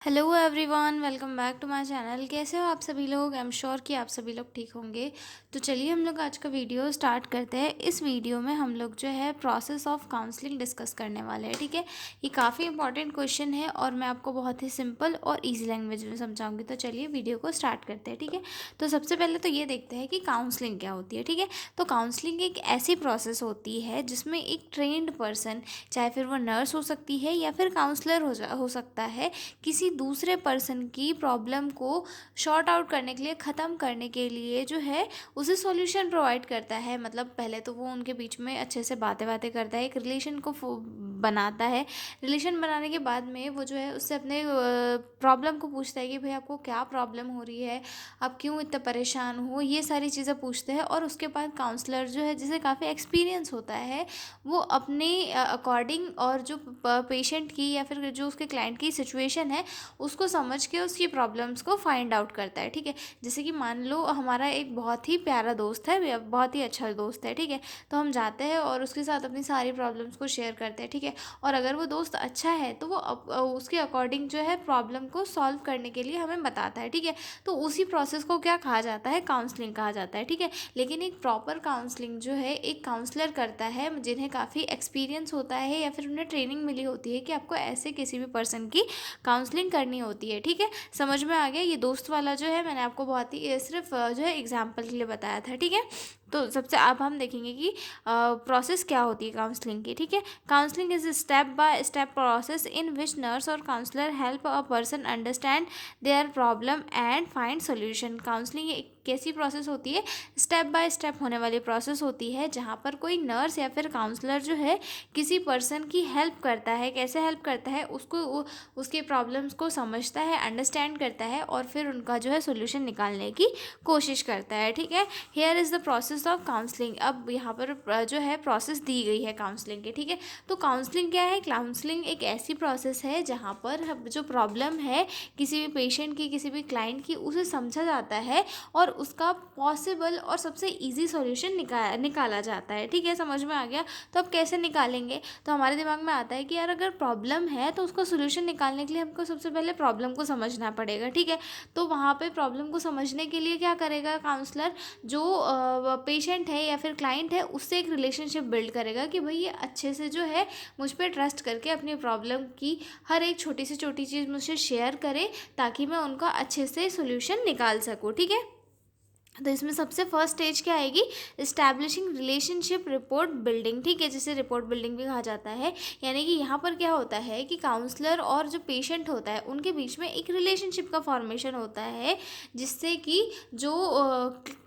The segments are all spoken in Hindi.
Hello everyone, welcome back to my channel. कैसे हो आप सभी लोग? आई एम श्योर कि आप सभी लोग ठीक होंगे। तो चलिए हम लोग आज का वीडियो स्टार्ट करते हैं। इस वीडियो में हम लोग जो है प्रोसेस ऑफ काउंसलिंग डिस्कस करने वाले हैं। ठीक है, ये काफ़ी इंपॉर्टेंट क्वेश्चन है और मैं आपको बहुत ही सिंपल और ईजी लैंग्वेज में समझाऊंगी। तो चलिए वीडियो को स्टार्ट करते हैं। ठीक है, तो सबसे पहले तो ये देखते हैं कि काउंसलिंग क्या होती है। ठीक है, तो काउंसलिंग एक ऐसी प्रोसेस होती है जिसमें एक ट्रेंड पर्सन, चाहे फिर वो नर्स हो सकती है या फिर काउंसलर हो सकता है, किसी दूसरे पर्सन की प्रॉब्लम को शॉर्ट आउट करने के लिए, ख़त्म करने के लिए जो है उसे सॉल्यूशन प्रोवाइड करता है। मतलब पहले तो वो उनके बीच में अच्छे से बातें बातें करता है, एक रिलेशन को बनाता है। रिलेशन बनाने के बाद में वो जो है उससे अपने प्रॉब्लम को पूछता है कि भाई आपको क्या प्रॉब्लम हो रही है, आप क्यों इतना परेशान हो, ये सारी चीज़ें पूछते हैं। और उसके बाद काउंसलर जो है, जिसे काफ़ी एक्सपीरियंस होता है, वो अपने अकॉर्डिंग और जो पेशेंट की या फिर जो उसके क्लाइंट की सिचुएशन है उसको समझ के उसकी प्रॉब्लम्स को फाइंड आउट करता है। ठीक है, जैसे कि मान लो हमारा एक बहुत ही प्यारा दोस्त है, बहुत ही अच्छा दोस्त है। ठीक है, तो हम जाते हैं और उसके साथ अपनी सारी प्रॉब्लम्स को शेयर करते हैं। ठीक है, और अगर वो दोस्त अच्छा है तो वो उसके अकॉर्डिंग जो है प्रॉब्लम को सॉल्व करने के लिए हमें बताता है। ठीक है, तो उसी प्रोसेस को क्या कहा जाता है? काउंसलिंग कहा जाता है। ठीक है, लेकिन एक प्रॉपर काउंसलिंग जो है एक काउंसलर करता है, जिन्हें काफ़ी एक्सपीरियंस होता है या फिर उन्हें ट्रेनिंग मिली होती है कि आपको ऐसे किसी भी पर्सन की काउंसलिंग करनी होती है। ठीक है, समझ में आ गया? ये दोस्त वाला जो है मैंने आपको बहुत ही सिर्फ जो है एग्जाम्पल के लिए बताया था। ठीक है, तो सबसे अब हम देखेंगे कि प्रोसेस क्या होती है काउंसलिंग की। ठीक है, counselling is step by step process in which nurse और counsellor help a person understand their problem and find solution. Counselling एक कैसी प्रोसेस होती है? स्टेप बाय स्टेप होने वाली प्रोसेस होती है, जहाँ पर कोई नर्स या फिर काउंसलर जो है किसी पर्सन की हेल्प करता है। कैसे हेल्प करता है? उसके प्रॉब्लम्स को समझता है, अंडरस्टैंड करता है और फिर उनका जो है सोल्यूशन निकालने की कोशिश करता है। ठीक है, here is the process of counselling. अब यहाँ पर जो है प्रोसेस दी गई है काउंसलिंग की। ठीक है, तो काउंसलिंग क्या है? काउंसलिंग एक ऐसी प्रोसेस है जहाँ पर जो प्रॉब्लम है किसी भी पेशेंट की, किसी भी क्लाइंट की, उसे समझा जाता है और उसका पॉसिबल और सबसे ईजी सॉल्यूशन निकाला जाता है। ठीक है, समझ में आ गया? तो अब कैसे निकालेंगे? तो हमारे दिमाग में आता है कि यार अगर प्रॉब्लम है तो उसका सोल्यूशन निकालने के लिए हमको सबसे पहले प्रॉब्लम को समझना पड़ेगा। ठीक है, तो वहाँ पे प्रॉब्लम को समझने के लिए क्या करेगा काउंसलर? जो पेशेंट है या फिर क्लाइंट है उससे एक रिलेशनशिप बिल्ड करेगा कि भाई ये अच्छे से जो है मुझ पर ट्रस्ट करके अपनी प्रॉब्लम की हर एक छोटी से छोटी चीज़ मुझसे शेयर करे, ताकि मैं उनका अच्छे से सोल्यूशन निकाल सकूँ। ठीक है, तो इसमें सबसे फर्स्ट स्टेज क्या आएगी? Establishing relationship report building. ठीक है, जिसे रिपोर्ट बिल्डिंग भी कहा जाता है। यानी कि यहाँ पर क्या होता है कि काउंसलर और जो पेशेंट होता है उनके बीच में एक रिलेशनशिप का फॉर्मेशन होता है, जिससे कि जो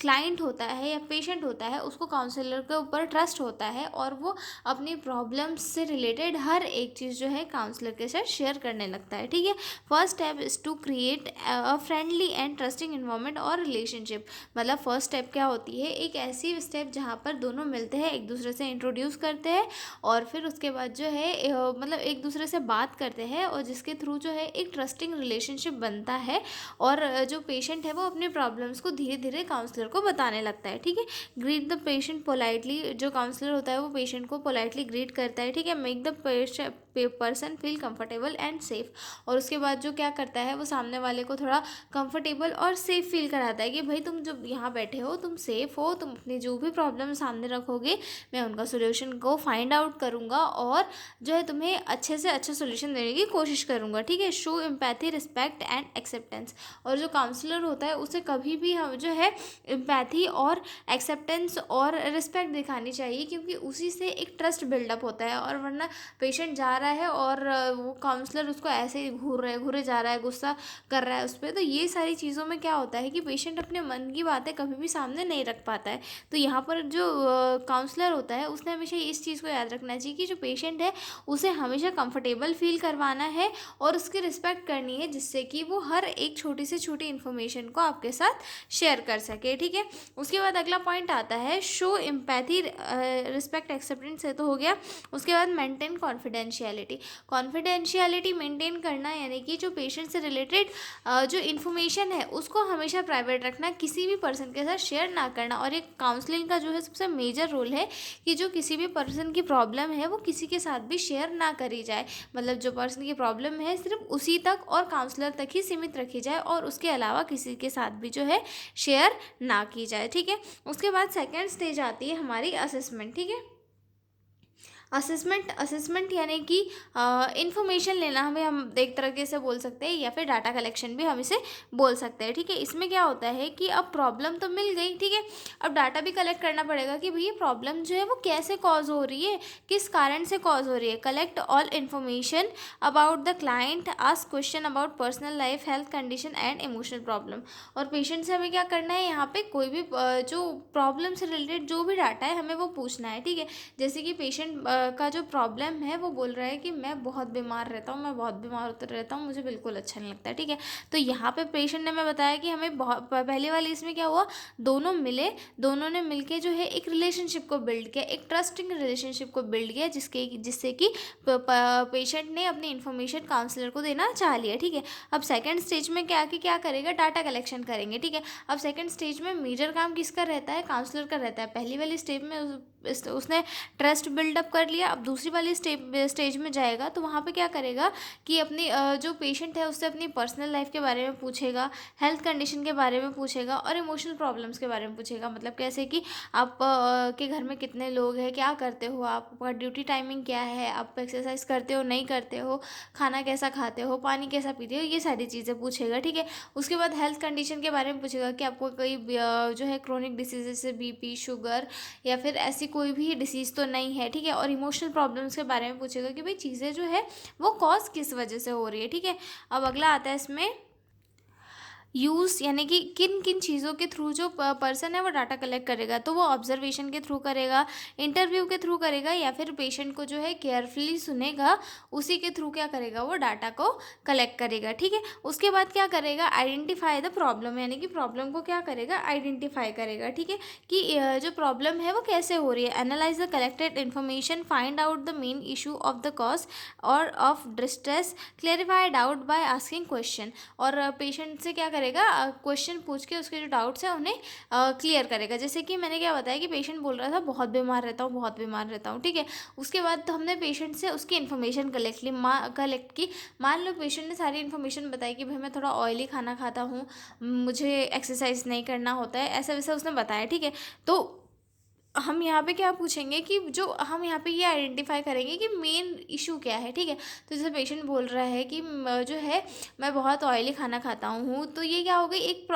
क्लाइंट होता है या पेशेंट होता है उसको काउंसलर के ऊपर ट्रस्ट होता है और वो अपनी प्रॉब्लम्स से रिलेटेड हर एक चीज़ जो है काउंसलर के साथ शेयर करने लगता है। ठीक है, first step is to create a friendly and trusting environment और रिलेशनशिप। मतलब फर्स्ट स्टेप क्या होती है? एक ऐसी स्टेप जहाँ पर दोनों मिलते हैं, एक दूसरे से इंट्रोड्यूस करते हैं और फिर उसके बाद जो है मतलब एक दूसरे से बात करते हैं और जिसके थ्रू जो है एक ट्रस्टिंग रिलेशनशिप बनता है और जो पेशेंट है वो अपने प्रॉब्लम्स को धीरे धीरे काउंसलर को बताने लगता है। ठीक है, ग्रीट द पेशेंट पोलाइटली। जो काउंसलर होता है वो पेशेंट को पोलाइटली ग्रीट करता है। ठीक है, make the person feel comfortable and safe. और उसके बाद जो क्या करता है वो सामने वाले को थोड़ा कंफर्टेबल और सेफ फील कराता है कि भाई तुम जब यहाँ बैठे हो तुम सेफ हो, तुम अपनी जो भी प्रॉब्लम सामने रखोगे मैं उनका सोल्यूशन को फाइंड आउट करूँगा और जो है तुम्हें अच्छे से अच्छा सोल्यूशन देने की कोशिश करूँगा। ठीक है, show empathy, respect and acceptance. और जो काउंसलर होता है उसे कभी भी हम जो है एम्पैथी और एक्सेप्टेंस और रिस्पेक्ट दिखानी चाहिए, क्योंकि उसी से एक ट्रस्ट बिल्डअप होता है। और वरना पेशेंट जा रहा है और वो काउंसलर उसको ऐसे ही घूरे जा रहा है, गुस्सा कर रहा है उस पर, तो ये सारी चीज़ों में क्या होता है कि पेशेंट अपने मन की बातें कभी भी सामने नहीं रख पाता है। तो यहाँ पर जो काउंसलर होता है उसने हमेशा इस चीज़ को याद रखना चाहिए कि जो पेशेंट है उसे हमेशा कंफर्टेबल फील करवाना है और उसकी रिस्पेक्ट करनी है, जिससे कि वो हर एक छोटी से छोटी इन्फॉर्मेशन को आपके साथ शेयर कर सके। ठीक है, उसके बाद अगला पॉइंट आता है शो एम्पैथी, रिस्पेक्ट, एक्सेप्टेंस, से तो हो गया। उसके बाद मेंटेन कॉन्फिडेंशियलिटी। कॉन्फिडेंशियलिटी मेंटेन करना यानी कि जो पेशेंट से रिलेटेड जो इन्फॉर्मेशन है उसको हमेशा प्राइवेट रखना, किसी भी पर्सन के साथ शेयर ना करना। और एक काउंसलिंग का जो है सबसे मेजर रोल है कि जो किसी भी पर्सन की प्रॉब्लम है वो किसी के साथ भी शेयर ना करी जाए, मतलब जो पर्सन की प्रॉब्लम है सिर्फ उसी तक और काउंसलर तक ही सीमित रखी जाए और उसके अलावा किसी के साथ भी जो है शेयर ना की जाए, ठीक है। उसके बाद सेकेंड स्टेज आती है हमारी असेसमेंट, ठीक है। असेसमेंट यानी कि इंफॉर्मेशन लेना, हमें हम एक तरीके से बोल सकते हैं, या फिर डाटा कलेक्शन भी हम इसे बोल सकते हैं, ठीक है। इसमें क्या होता है कि अब प्रॉब्लम तो मिल गई, ठीक है, अब डाटा भी कलेक्ट करना पड़ेगा कि भैया प्रॉब्लम जो है वो कैसे कॉज हो रही है, किस कारण से कॉज हो रही है। Collect all information about the client, ask question about personal life, health condition and emotional problem. और पेशेंट से हमें क्या करना है, यहाँ पे कोई भी जो प्रॉब्लम से रिलेटेड जो भी डाटा है हमें वो पूछना है, ठीक है। जैसे कि पेशेंट का जो प्रॉब्लम है वो बोल रहा है कि मैं बहुत बीमार रहता हूँ, मैं बहुत बीमार होता रहता हूँ, मुझे बिल्कुल अच्छा नहीं लगता, ठीक है। तो यहाँ पे पेशेंट ने मैं बताया कि हमें बहुत पहले वाली इसमें क्या हुआ, दोनों मिले, दोनों ने मिलके जो है एक रिलेशनशिप को बिल्ड किया, एक ट्रस्टिंग रिलेशनशिप को बिल्ड किया, जिससे कि पेशेंट ने अपनी इन्फॉर्मेशन काउंसलर को देना चाह लिया, ठीक है। अब सेकेंड स्टेज में क्या करेगा, डाटा कलेक्शन करेंगे, ठीक है। अब सेकेंड स्टेज में मेजर काम किसका रहता है, काउंसलर का रहता है। पहली वाली स्टेज में उसने ट्रस्ट बिल्डअप कर लिया, अब दूसरी वाली स्टेज में जाएगा तो वहाँ पे क्या करेगा कि अपनी जो पेशेंट है उससे अपनी पर्सनल लाइफ के बारे में पूछेगा, हेल्थ कंडीशन के बारे में पूछेगा और इमोशनल प्रॉब्लम्स के बारे में पूछेगा। मतलब कैसे कि आप के घर में कितने लोग हैं, क्या करते हो, आपका ड्यूटी टाइमिंग क्या है, आप एक्सरसाइज करते हो नहीं करते हो, खाना कैसा खाते हो, पानी कैसा पीते हो, ये सारी चीज़ें पूछेगा, ठीक है। उसके बाद हेल्थ कंडीशन के बारे में पूछेगा कि आपको कोई जो है क्रोनिक डिसीज जैसे बीपी, शुगर या फिर ऐसी कोई भी डिसीज़ तो नहीं है, ठीक है। और इमोशनल प्रॉब्लम्स के बारे में पूछेगा कि भाई चीज़ें जो है वो कॉज किस वजह से हो रही है, ठीक है। अब अगला आता है इसमें यूज़, यानी कि किन किन चीज़ों के थ्रू जो पर्सन है वो डाटा कलेक्ट करेगा, तो वो ऑब्जर्वेशन के थ्रू करेगा, इंटरव्यू के थ्रू करेगा, या फिर पेशेंट को जो है केयरफुली सुनेगा, उसी के थ्रू क्या करेगा, वो डाटा को कलेक्ट करेगा, ठीक है। उसके बाद क्या करेगा, आइडेंटिफाई द प्रॉब्लम, यानी कि प्रॉब्लम को क्या करेगा, आइडेंटिफाई करेगा, ठीक है, कि जो प्रॉब्लम है वो कैसे हो रही है। Analyse the collected information, find out the main issue of the cause और of distress, clarify doubt by asking question. और पेशेंट से क्या करेगा, क्वेश्चन पूछ के उसके जो डाउट्स हैं उन्हें क्लियर करेगा। जैसे कि मैंने क्या बताया कि पेशेंट बोल रहा था बहुत बीमार रहता हूँ, बहुत बीमार रहता हूँ, ठीक है। उसके बाद तो हमने पेशेंट से उसकी इन्फॉर्मेशन कलेक्ट की। मान लो पेशेंट ने सारी इन्फॉर्मेशन बताई कि भाई मैं थोड़ा ऑयली खाना खाता हूँ, मुझे एक्सरसाइज नहीं करना होता है, ऐसा वैसा उसने बताया, ठीक है। तो हम यहाँ पे क्या पूछेंगे कि जो हम यहाँ पे ये आइडेंटिफाई करेंगे कि मेन इशू क्या है, ठीक है। तो जैसे पेशेंट बोल रहा है कि जो है मैं बहुत ऑयली खाना खाता हूँ, तो ये क्या हो गई, एक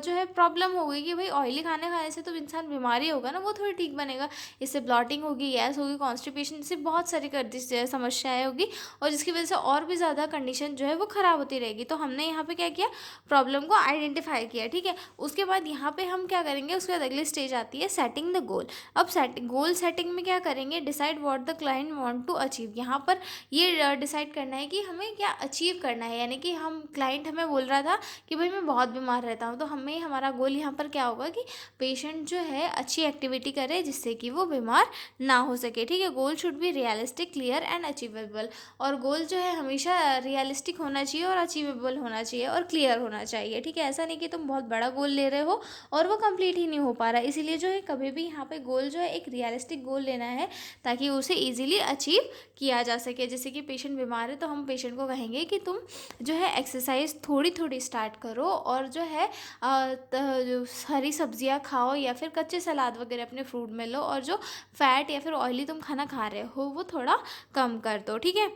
जो है प्रॉब्लम हो गई कि भाई ऑयली खाने खाने से तो इंसान बीमारी होगा ना, वो थोड़ी ठीक बनेगा, इससे ब्लॉटिंग होगी, गैस होगी, कॉन्स्टिपेशन, इससे बहुत सारी समस्याएं होगी और जिसकी वजह से और भी ज़्यादा कंडीशन जो है वो ख़राब होती रहेगी। तो हमने यहाँ पे क्या किया, प्रॉब्लम को आइडेंटिफाई किया, ठीक है। उसके बाद यहाँ पे हम क्या करेंगे, उसके बाद अगली स्टेज आती है सेटिंग द गोल। अब गोल सेटिंग में क्या करेंगे, decide what the client want to achieve. यहाँ पर ये डिसाइड करना है कि हमें क्या अचीव करना है, यानी कि हम क्लाइंट हमें बोल रहा था कि भाई मैं बहुत बीमार रहता हूँ, तो हमें हमारा गोल यहाँ पर क्या होगा कि पेशेंट जो है अच्छी एक्टिविटी करे जिससे कि वो बीमार ना हो सके, ठीक है। Goal should be realistic, clear and achievable. और गोल जो है हमेशा रियलिस्टिक होना चाहिए और अचीवेबल होना चाहिए और क्लियर होना चाहिए, ठीक है। ऐसा नहीं कि तुम बहुत बड़ा गोल ले रहे हो और वो कंप्लीट ही नहीं हो पा रहा, इसीलिए जो है कभी भी यहाँ पे गोल जो है एक रियलिस्टिक गोल लेना है ताकि उसे इजीली अचीव किया जा सके। जैसे कि पेशेंट बीमार है तो हम पेशेंट को कहेंगे कि तुम जो है एक्सरसाइज थोड़ी थोड़ी स्टार्ट करो और जो है जो हरी सब्जियां खाओ या फिर कच्चे सलाद वगैरह अपने फ्रूट में लो, और जो फैट या फिर ऑयली तुम खाना खा रहे हो वो थोड़ा कम कर दो, ठीक है।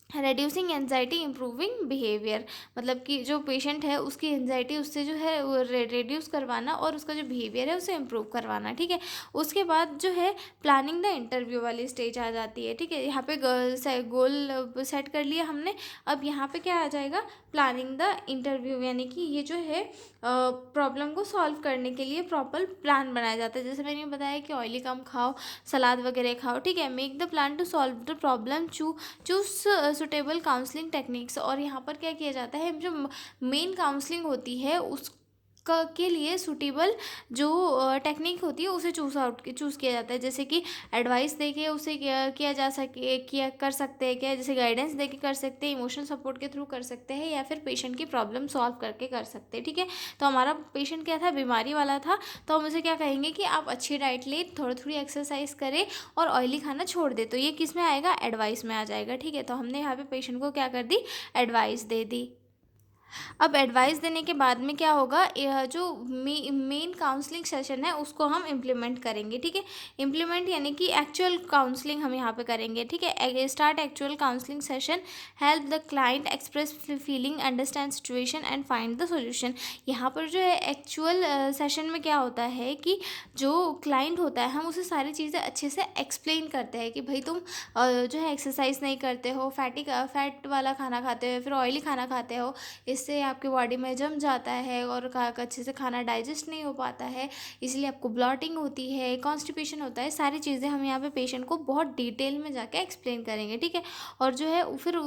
रेड्यूसिंग एनजाइटी, इम्प्रूविंग बिहेवियर, मतलब कि जो पेशेंट है उसकी एनजाइटी उससे जो है वो रेड्यूस करवाना और उसका जो बिहेवियर है उसे इम्प्रूव करवाना, ठीक है। उसके बाद जो है प्लानिंग द इंटरव्यू वाली स्टेज आ जाती है, ठीक है। यहाँ पे गोल सेट कर लिया हमने, अब यहाँ पे क्या आ जाएगा, प्लानिंग द इंटरव्यू, यानी कि ये जो है प्रॉब्लम को सॉल्व करने के लिए प्रॉपर प्लान बनाया जाता है। जैसे मैंने बताया कि ऑयली कम खाओ, सलाद वगैरह खाओ, ठीक है। Make the plan to solve the problem, choose suitable counselling techniques. और यहाँ पर क्या किया जाता है, जो मेन काउंसलिंग होती है के लिए सूटेबल जो टेक्निक होती है उसे चूज़ किया जाता है। जैसे कि एडवाइस देके उसे किया जा सके किया कर सकते हैं क्या, जैसे गाइडेंस देके कर सकते हैं, इमोशनल सपोर्ट के थ्रू कर सकते हैं, या फिर पेशेंट की प्रॉब्लम सॉल्व करके कर सकते हैं। ठीक है, तो हमारा पेशेंट क्या था, बीमारी वाला था, तो हम उसे क्या कहेंगे कि आप अच्छी डाइट लें, थोड़ी थोड़ी एक्सरसाइज करें और ऑयली खाना छोड़ दें। तो ये किस में आएगा, एडवाइस में आ जाएगा। ठीक है, तो हमने यहाँ पे पेशेंट को क्या कर दी, एडवाइस दे दी। अब एडवाइस देने के बाद में क्या होगा, यह जो मेन काउंसलिंग सेशन है उसको हम इम्प्लीमेंट करेंगे। ठीक है, इम्प्लीमेंट यानी कि एक्चुअल काउंसलिंग हम यहाँ पे करेंगे। ठीक है, start actual counselling session, help the client express feeling, understand situation and find the solution. यहाँ पर जो है एक्चुअल सेशन में क्या होता है कि जो क्लाइंट होता है हम उसे सारी चीज़ें अच्छे से एक्सप्लेन करते हैं कि भाई तुम जो है एक्सरसाइज नहीं करते हो, फैट वाला खाना खाते हो, फिर ऑयली खाना खाते हो, इससे आपकी बॉडी में जम जाता है और अच्छे से खाना डाइजेस्ट नहीं हो पाता है, इसलिए आपको ब्लॉटिंग होती है, कॉन्स्टिपेशन होता है। सारी चीज़ें हम यहाँ पे पेशेंट को बहुत डिटेल में जाके एक्सप्लेन करेंगे। ठीक है, और जो है फिर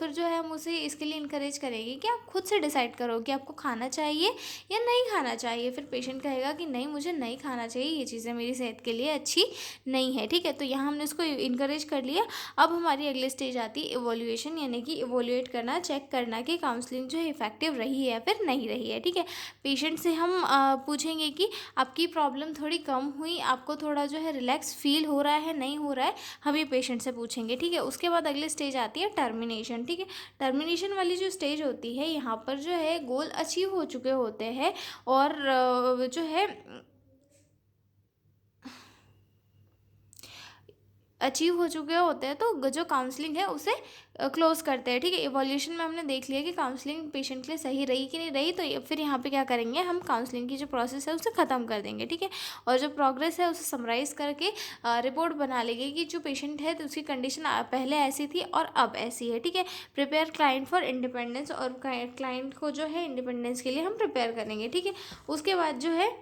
जो है हम उसे इसके लिए इनकरेज करेंगे कि आप खुद से डिसाइड करो कि आपको खाना चाहिए या नहीं खाना चाहिए। फिर पेशेंट कहेगा कि नहीं, मुझे नहीं खाना चाहिए, ये चीज़ें मेरी सेहत के लिए अच्छी नहीं है। ठीक है, तो यहाँ हमने उसको इनकरेज कर लिया। अब हमारी अगली स्टेज आती है इवोल्यूएशन, यानी कि इवोल्यूएट करना, चेक करना कि काउंसलिंग जो है इफेक्टिव रही है या फिर नहीं रही है। ठीक है, पेशेंट से हम पूछेंगे कि आपकी प्रॉब्लम थोड़ी कम हुई, आपको थोड़ा जो है रिलैक्स फील हो रहा है, नहीं हो रहा है, हम ये पेशेंट से पूछेंगे। ठीक है, उसके बाद अगली स्टेज आती है टर्मिनेशन। ठीक है, टर्मिनेशन वाली जो स्टेज होती है यहाँ पर जो है गोल अचीव हो चुके होते हैं और जो है अचीव हो चुके होते हैं, तो जो काउंसलिंग है उसे क्लोज करते हैं। ठीक है, इवोल्यूशन में हमने देख लिया कि काउंसलिंग पेशेंट के लिए सही रही कि नहीं रही, तो फिर यहाँ पे क्या करेंगे, हम काउंसलिंग की जो प्रोसेस है उसे ख़त्म कर देंगे। ठीक है, और जो प्रोग्रेस है उसे समराइज़ करके रिपोर्ट बना लेंगे कि जो पेशेंट है तो उसकी कंडीशन पहले ऐसी थी और अब ऐसी है। ठीक है, प्रिपेयर क्लाइंट फॉर इंडिपेंडेंस, और क्लाइंट को जो है इंडिपेंडेंस के लिए हम प्रिपेयर करेंगे। ठीक है, उसके बाद जो है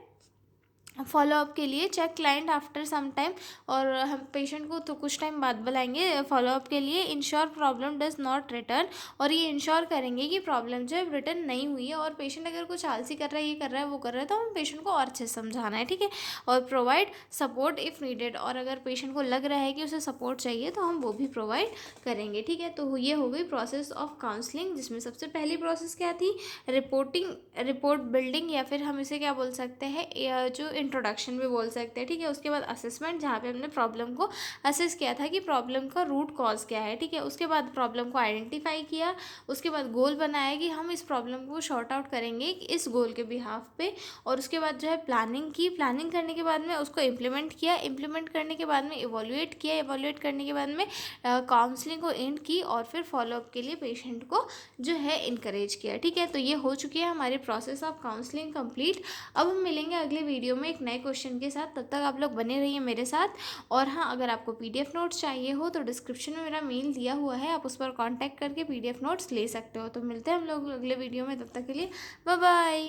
फॉलोअप के लिए check client after some time, और हम पेशेंट को तो कुछ टाइम बाद बुलाएंगे फॉलोअप के लिए। Ensure problem does not return, और ये इंश्योर करेंगे कि प्रॉब्लम जो है रिटर्न नहीं हुई है, और पेशेंट अगर कुछ आलसी कर रहा है, ये कर रहा है, वो कर रहा है, तो हम पेशेंट को और अच्छे से समझाना है। ठीक है, और प्रोवाइड सपोर्ट इफ़ नीडेड, और अगर पेशेंट को लग रहा है कि उसे सपोर्ट चाहिए तो हम वो भी प्रोवाइड करेंगे। ठीक है, तो ये हो गई प्रोसेस ऑफ काउंसलिंग, जिसमें सबसे पहली प्रोसेस क्या थी, रिपोर्ट बिल्डिंग, या फिर हम इसे क्या बोल सकते हैं, जो इंट्रोडक्शन भी बोल सकते हैं। ठीक है, उसके बाद असेसमेंट, जहाँ पे हमने प्रॉब्लम को असेस किया था कि प्रॉब्लम का रूट कॉज क्या है। ठीक है, उसके बाद प्रॉब्लम को आइडेंटिफाई किया, उसके बाद गोल बनाया कि हम इस प्रॉब्लम को शॉर्ट आउट करेंगे इस गोल के बिहाफ पे, और उसके बाद जो है प्लानिंग की, प्लानिंग करने के बाद में उसको इम्प्लीमेंट किया, इम्प्लीमेंट करने के बाद में इवोल्यूएट किया, इवोल्यूएट करने के बाद में काउंसलिंग को एंड की, और फिर फॉलोअप के लिए पेशेंट को जो है इनकरेज किया। ठीक है, तो ये हो चुकी है हमारी प्रोसेस ऑफ काउंसलिंग कंप्लीट। अब हम मिलेंगे अगले वीडियो में एक नए क्वेश्चन के साथ, तब तक आप लोग बने रहिए मेरे साथ। और हाँ, अगर आपको पीडीएफ नोट्स चाहिए हो तो डिस्क्रिप्शन में मेरा मेल दिया हुआ है, आप उस पर कॉन्टैक्ट करके पीडीएफ नोट्स ले सकते हो। तो मिलते हैं हम लोग अगले वीडियो में, तब तक के लिए बाय बाय।